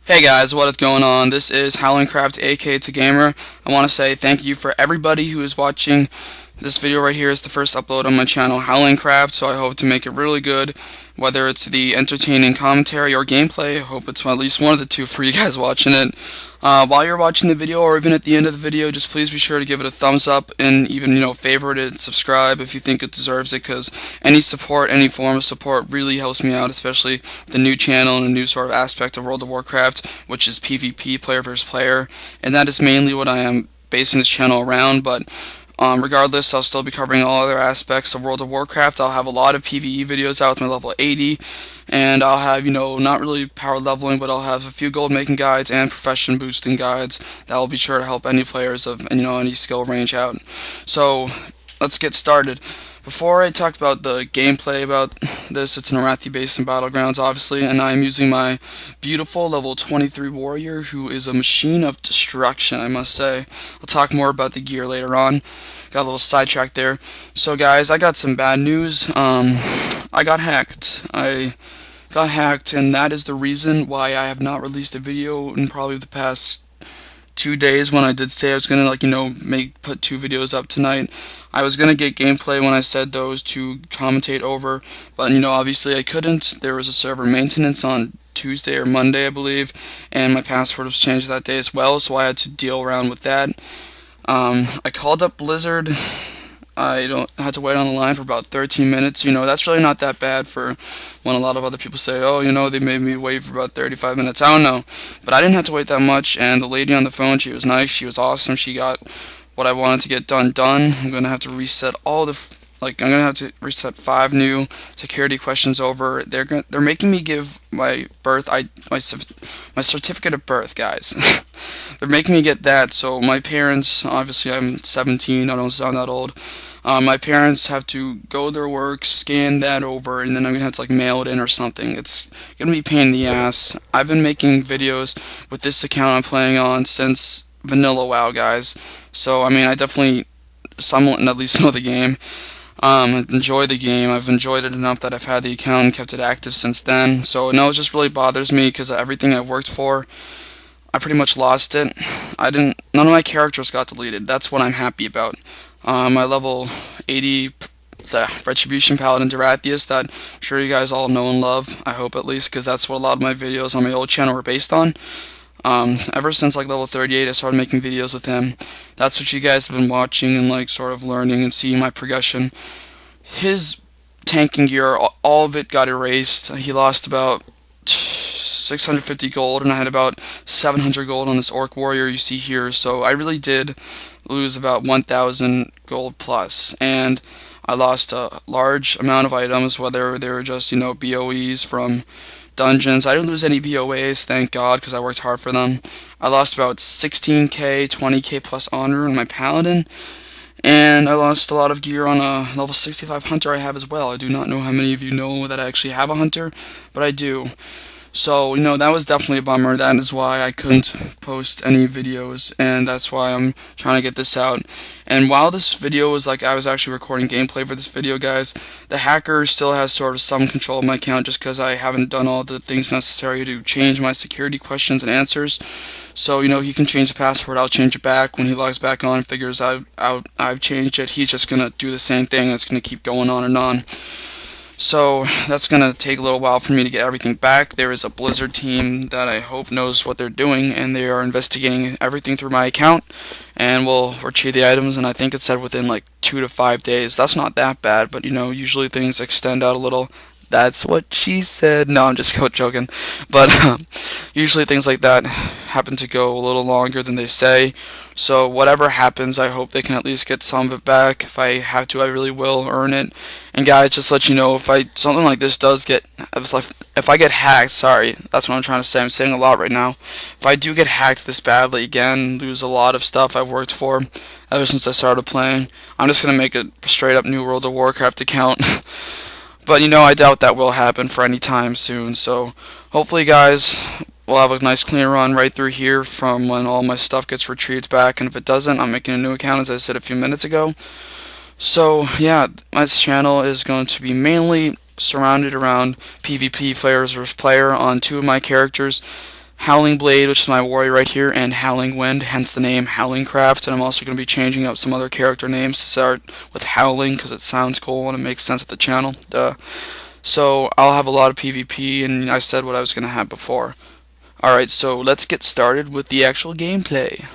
Hey guys, what is going on? This is Howlingcraft, aka to Gamer. I want to say thank you for everybody who is watching. This video right here is the first upload on my channel, Howlingcraft, so I hope to make it really good. Whether it's the entertaining commentary or gameplay, I hope it's at least one of the two for you guys watching it. While you're watching the video, or even at the end of the video, just please be sure to give it a thumbs up and even, favorite it, subscribe if you think it deserves it, because any support, any form of support really helps me out, especially with a new channel and a new sort of aspect of World of Warcraft, which is PvP, player versus player, and that is mainly what I am basing this channel around. But regardless, I'll still be covering all other aspects of World of Warcraft. I'll have a lot of PvE videos out with my level 80, and I'll have, not really power leveling, but I'll have a few gold making guides and profession boosting guides that will be sure to help any players of, any skill range out. So, let's get started. Before I talk about the gameplay about this, it's an Arathi Basin Battlegrounds, obviously, and I'm using my beautiful level 23 warrior, who is a machine of destruction, I must say. I'll talk more about the gear later on. Got a little sidetracked there. So, guys, I got some bad news. I got hacked. And that is the reason why I have not released a video in probably the past 2 days. When I did say I was gonna put 2 videos up tonight. I was gonna get gameplay when I said those to commentate over, but obviously I couldn't. There was a server maintenance on Tuesday or Monday, I believe, and my password was changed that day as well, so I had to deal around with that. I called up Blizzard. I had to wait on the line for about 13 minutes. That's really not that bad for when a lot of other people say, oh, they made me wait for about 35 minutes. I don't know. But I didn't have to wait that much, and the lady on the phone, she was nice. She was awesome. She got what I wanted to get done. I'm going to have to reset I'm going to have to reset 5 new security questions over. They're making me give my my certificate of birth, guys. They're making me get that. So my parents, obviously I'm 17, I don't sound that old. My parents have to go to their work, scan that over, and then I'm gonna have to mail it in or something. It's gonna be a pain in the ass. I've been making videos with this account I'm playing on since Vanilla WoW, guys. So I definitely somewhat at least know the game. Enjoy the game. I've enjoyed it enough that I've had the account and kept it active since then. So no, it just really bothers me because everything I worked for, I pretty much lost it. None of my characters got deleted. That's what I'm happy about. My level 80 the Retribution Paladin Durathius that I'm sure you guys all know and love, I hope at least, because that's what a lot of my videos on my old channel were based on. Ever since level 38 I started making videos with him. That's what you guys have been watching and sort of learning and seeing my progression. His tanking gear, all of it got erased. He lost about 650 gold, and I had about 700 gold on this Orc Warrior you see here, so I really did lose about 1,000 gold plus, and I lost a large amount of items, whether they were just, BOEs from dungeons. I didn't lose any BOAs, thank God, because I worked hard for them. I lost about 16k, 20k plus honor on my Paladin, and I lost a lot of gear on a level 65 Hunter I have as well. I do not know how many of you know that I actually have a Hunter, but I do. So, that was definitely a bummer. That is why I couldn't post any videos, and that's why I'm trying to get this out. And while this video was I was actually recording gameplay for this video, guys, the hacker still has sort of some control of my account just because I haven't done all the things necessary to change my security questions and answers. So, he can change the password, I'll change it back. When he logs back on and figures I've changed it, he's just going to do the same thing, and it's going to keep going on and on. So that's going to take a little while for me to get everything back. There is a Blizzard team that I hope knows what they're doing, and they are investigating everything through my account, and will retrieve the items, and I think it said within 2 to 5 days. That's not that bad, but usually things extend out a little. That's what she said. No, I'm just joking. But usually things like that happen to go a little longer than they say. So whatever happens, I hope they can at least get some of it back. If I have to, I really will earn it. And guys, just to let you know, if something like this does get, if I get hacked, sorry, that's what I'm trying to say. I'm saying a lot right now. If I do get hacked this badly again, lose a lot of stuff I've worked for ever since I started playing, I'm just gonna make a straight up new World of Warcraft account. But I doubt that will happen for any time soon. So hopefully, guys, we'll have a nice clean run right through here from when all my stuff gets retrieved back. And if it doesn't, I'm making a new account, as I said a few minutes ago. So yeah, my channel is going to be mainly surrounded around PvP players versus player on 2 of my characters. Howling Blade, which is my warrior right here, and Howling Wind, hence the name Howling Craft. And I'm also going to be changing up some other character names to start with Howling because it sounds cool and it makes sense at the channel. So I'll have a lot of PvP, and I said what I was going to have before. Alright, so let's get started with the actual gameplay.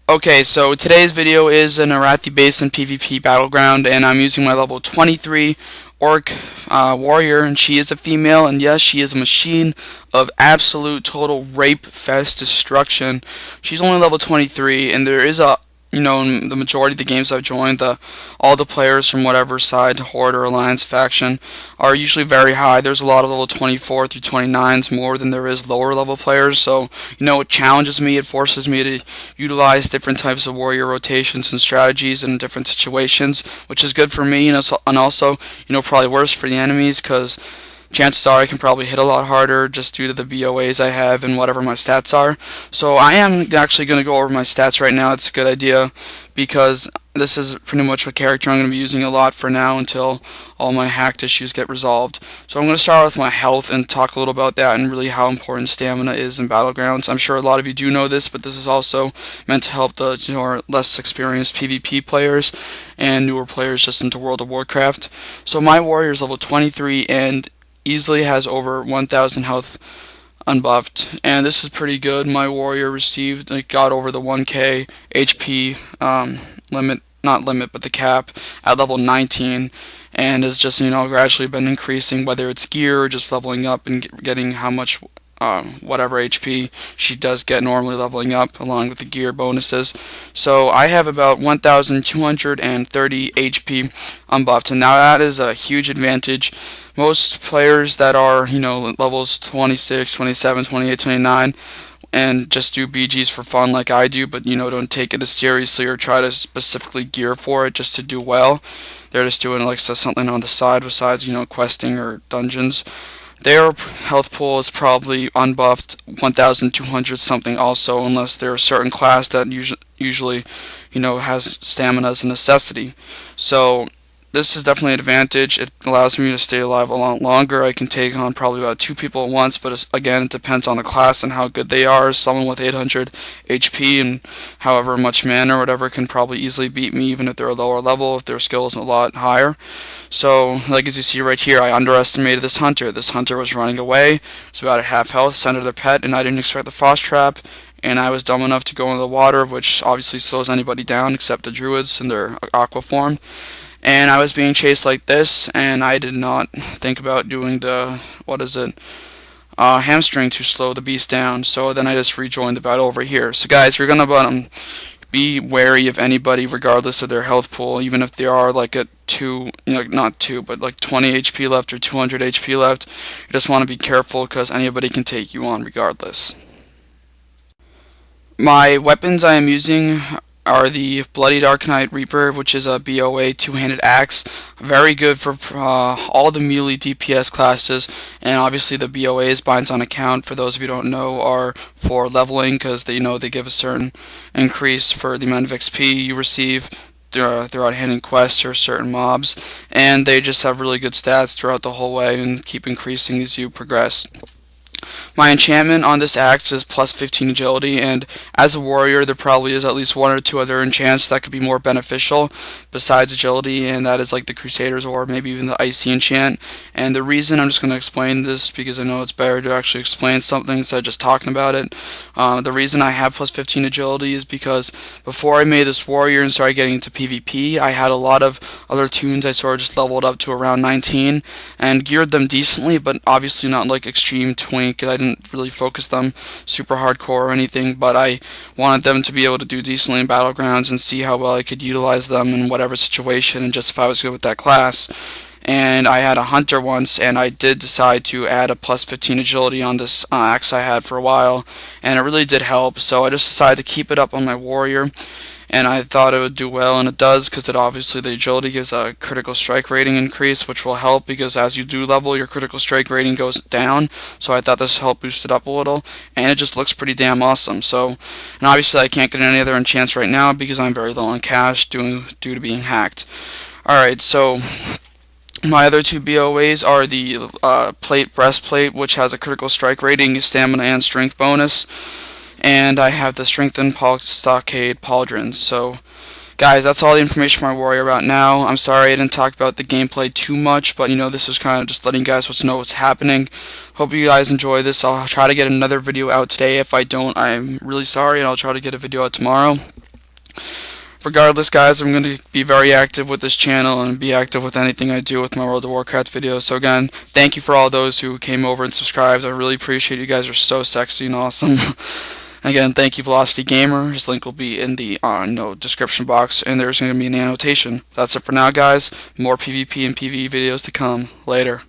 Okay, so today's video is an Arathi Basin PvP battleground, and I'm using my level 23 Orc warrior, and she is a female, and yes, she is a machine of absolute total rape fest destruction. She's only level 23, and there is a in the majority of the games I've joined, all the players from whatever side, Horde or Alliance faction, are usually very high. There's a lot of level 24 through 29s more than there is lower level players, so it challenges me, it forces me to utilize different types of warrior rotations and strategies in different situations, which is good for me, and also probably worse for the enemies, because chances are I can probably hit a lot harder just due to the BOAs I have and whatever my stats are. So I am actually going to go over my stats right now. It's a good idea because this is pretty much a character I'm going to be using a lot for now until all my hacked issues get resolved. So I'm going to start with my health and talk a little about that and really how important stamina is in Battlegrounds. I'm sure a lot of you do know this, but this is also meant to help the less experienced PvP players and newer players just into World of Warcraft. So my warrior is level 23 and easily has over 1,000 health unbuffed, and this is pretty good. My warrior got over the 1k HP limit, not limit, but the cap at level 19, and has just gradually been increasing, whether it's gear or just leveling up and getting how much whatever HP she does get normally leveling up along with the gear bonuses. So I have about 1,230 HP unbuffed, and now that is a huge advantage. Most players that are levels 26, 27, 28, 29 and just do BGs for fun like I do, but don't take it as seriously or try to specifically gear for it just to do well. They're just doing like something on the side besides questing or dungeons. Their health pool is probably unbuffed 1,200 something also, unless they're a certain class that usually has stamina as a necessity. So this is definitely an advantage. It allows me to stay alive a lot longer. I can take on probably about 2 people at once, but again, it depends on the class and how good they are. Someone with 800 HP and however much mana or whatever can probably easily beat me, even if they're a lower level, if their skill is a lot higher. So, like as you see right here, I underestimated this hunter. This hunter was running away. It's about at half health, center their pet, and I didn't expect the frost trap. And I was dumb enough to go into the water, which obviously slows anybody down except the druids in their aqua form. And I was being chased like this, and I did not think about doing the, hamstring to slow the beast down. So then I just rejoined the battle over here. So guys, you're gonna be wary of anybody regardless of their health pool, even if they are like at 2, not 2, but like 20 HP left or 200 HP left. You just want to be careful because anybody can take you on regardless. My weapons I am using are the Bloody Dark Knight Reaper, which is a BOA two-handed axe. Very good for all the melee DPS classes, and obviously the BOAs, binds on account, for those of you who don't know, are for leveling because they give a certain increase for the amount of XP you receive throughout handing quests or certain mobs, and they just have really good stats throughout the whole way and keep increasing as you progress. My enchantment on this axe is plus 15 agility, and as a warrior there probably is at least 1 or 2 other enchants that could be more beneficial besides agility, and that is like the Crusaders or maybe even the Icy enchant. And the reason, I'm just going to explain this because I know it's better to actually explain something instead of just talking about it. The reason I have plus 15 agility is because before I made this warrior and started getting into PvP, I had a lot of other tunes I sort of just leveled up to around 19 and geared them decently, but obviously not like extreme twink. I didn't really focus them super hardcore or anything, but I wanted them to be able to do decently in Battlegrounds and see how well I could utilize them in whatever situation and just if I was good with that class. And I had a hunter once, and I did decide to add a plus 15 agility on this axe I had for a while, and it really did help. So I just decided to keep it up on my warrior, and I thought it would do well, and it does, because it obviously the agility gives a critical strike rating increase, which will help because as you do level, your critical strike rating goes down. So I thought this helped boost it up a little, and it just looks pretty damn awesome. So, and obviously I can't get any other enchants right now because I'm very low on cash due to being hacked. Alright, so My other two BOAs are the breastplate, which has a critical strike rating, stamina, and strength bonus, and I have the strengthened stockade pauldrons. So, guys, that's all the information for my warrior right now. I'm sorry I didn't talk about the gameplay too much, but this was kind of just letting you guys know what's happening. Hope you guys enjoy this. I'll try to get another video out today. If I don't, I'm really sorry, and I'll try to get a video out tomorrow. Regardless, guys, I'm going to be very active with this channel and be active with anything I do with my World of Warcraft videos. So again, thank you for all those who came over and subscribed. I really appreciate you guys are so sexy and awesome. Again, thank you, Velocity Gamer. His link will be in the description box, and there's going to be an annotation. That's it for now, guys. More PvP and PvE videos to come. Later.